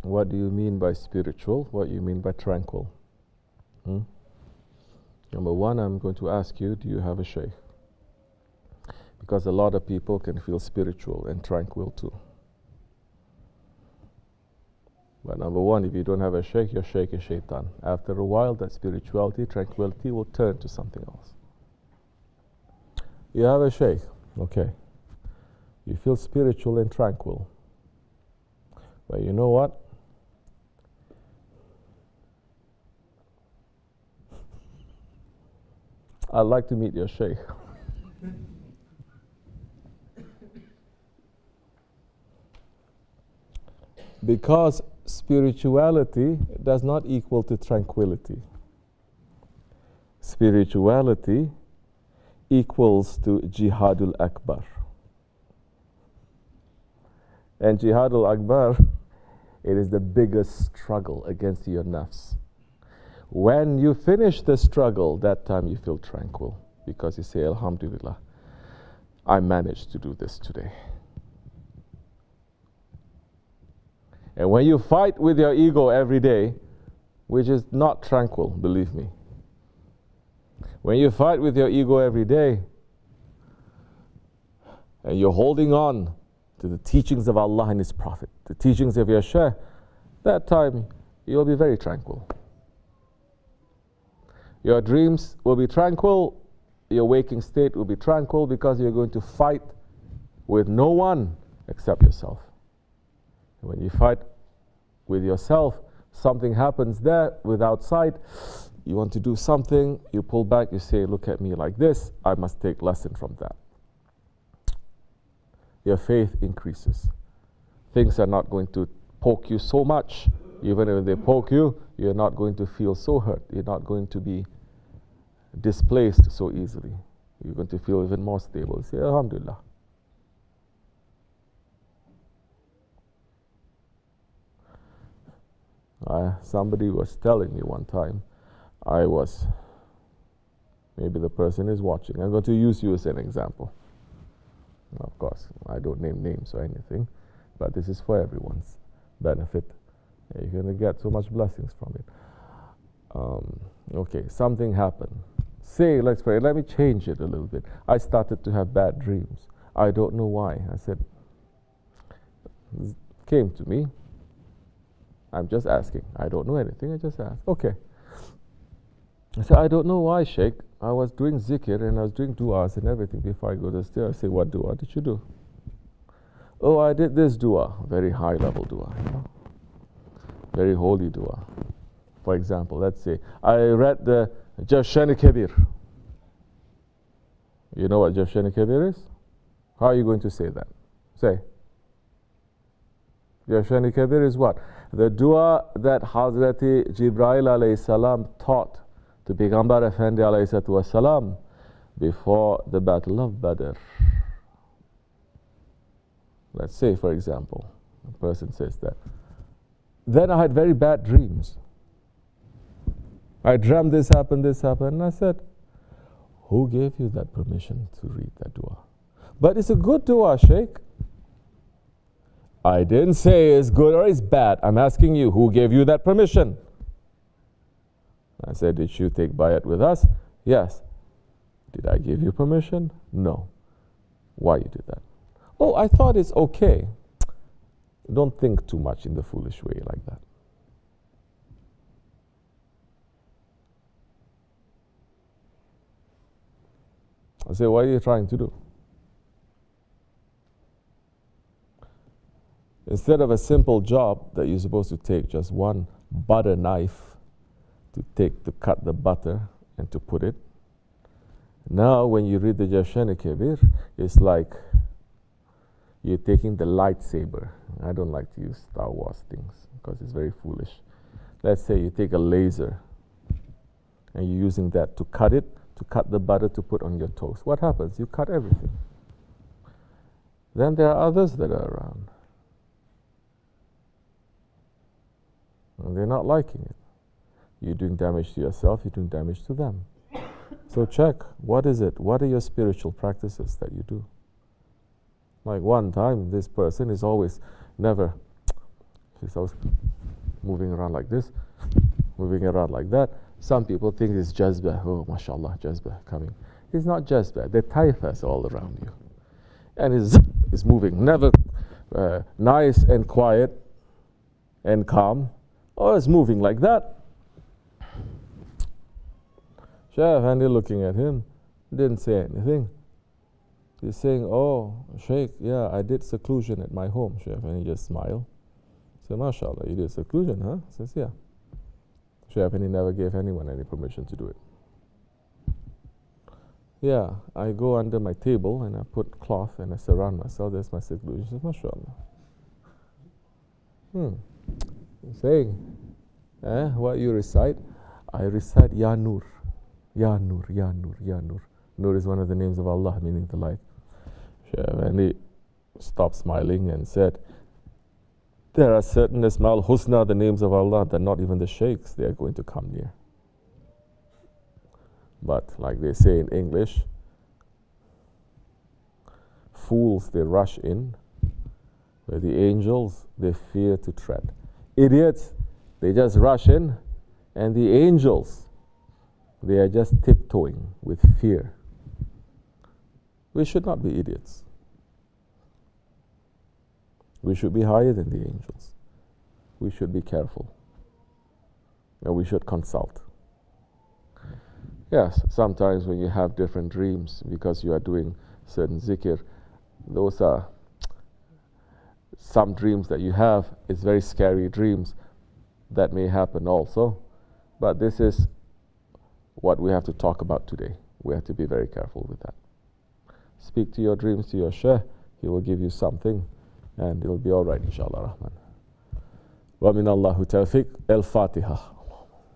What do you mean by spiritual? What do you mean by tranquil? Number one, I'm going to ask you, do you have a Shaykh? Because a lot of people can feel spiritual and tranquil too. But number one, if you don't have a Shaykh, your Shaykh is shaytan. After a while, that spirituality, tranquility will turn to something else. You have a Shaykh, okay. You feel spiritual and tranquil. But you know what? I'd like to meet your Shaykh. Because spirituality does not equal to tranquility. Spirituality equals to Jihadul Akbar. And Jihadul Akbar, it is the biggest struggle against your nafs. When you finish the struggle, that time you feel tranquil because you say, Alhamdulillah, I managed to do this today. And when you fight with your ego every day, which is not tranquil, believe me. When you fight with your ego every day, and you're holding on to the teachings of Allah and His Prophet, the teachings of your Shaykh, that time you'll be very tranquil. Your dreams will be tranquil, your waking state will be tranquil because you're going to fight with no one except yourself. When you fight with yourself, something happens there without sight. You want to do something, you pull back, you say, look at me like this, I must take lesson from that. Your faith increases. Things are not going to poke you so much. Even if they poke you, you're not going to feel so hurt. You're not going to be displaced so easily. You're going to feel even more stable. You say, Alhamdulillah. Somebody was telling me one time, maybe the person is watching. I'm going to use you as an example. Of course, I don't name names or anything, but this is for everyone's benefit. You're going to get so much blessings from it. Okay, something happened. Say, let's pray, let me change it a little bit. I started to have bad dreams. I don't know why. I said, it came to me. I'm just asking. I don't know anything. I just asked. Okay. I said, I don't know why, Sheikh. I was doing zikr and I was doing du'as and everything before I go to the stairs. I say, what du'a did you do? Oh, I did this du'a. Very high level du'a. You know? Very holy du'a. For example, let's say, I read the Jafshani Kabir. You know what Jafshani Kabir is? How are you going to say that? Say. Jafshani Kabir is what? The dua that Hazrati Jibreel alayhi salam taught to Payghambar Efendi alayhi salam before the Battle of Badr. Let's say, for example, a person says that. Then I had very bad dreams. I dreamt this happened, and I said, who gave you that permission to read that dua? But it's a good dua, Sheikh. I didn't say it's good or it's bad. I'm asking you, who gave you that permission? I said, did you take bayat with us? Yes. Did I give you permission? No. Why you did that? Oh, I thought it's okay. Don't think too much in the foolish way like that. I say, what are you trying to do? Instead of a simple job that you're supposed to take just one butter knife to cut the butter and to put it. Now when you read the Jafshani Kabir, it's like you're taking the lightsaber. I don't like to use Star Wars things because it's very foolish. Let's say you take a laser and you're using that to cut the butter to put on your toast. What happens? You cut everything. Then there are others that are around. And they're not liking it. You're doing damage to yourself, you're doing damage to them. So check, what is it? What are your spiritual practices that you do? Like one time, this person is always, he's always moving around like this, moving around like that. Some people think it's jazbah. Oh, mashallah, jazbah coming. It's not jazbah. The taifas all around you. And it's moving, never nice and quiet and calm. Oh, it's moving like that. Shaykh Efendi looking at him, didn't say anything. He's saying, oh, Sheikh, yeah, I did seclusion at my home, Shaykh. And he just smiled. Said, mashallah, you did seclusion, huh? Says, yeah. Shaykh, and he never gave anyone any permission to do it. Yeah, I go under my table and I put cloth and I surround myself. That's my seclusion. He says, mashallah. He's saying, what you recite? I recite Ya Nur. Ya Nur, Ya Nur, Ya Nur. Nur is one of the names of Allah, meaning the light. And he stopped smiling and said, there are certain Asmaul Husna, the names of Allah, that not even the Shaykhs, they are going to come near. But like they say in English, fools, they rush in, where the angels, they fear to tread. Idiots, they just rush in, and the angels, they are just tiptoeing with fear. We should not be idiots. We should be higher than the angels. We should be careful. And we should consult. Yes, sometimes when you have different dreams because you are doing certain zikr, those are some dreams that you have. It's very scary dreams that may happen also. But this is what we have to talk about today. We have to be very careful with that. Speak to your dreams to your Shaykh. He will give you something and it will be all right, inshallah rahman. Wa min Allahu tawfiq. Al-Fatiha.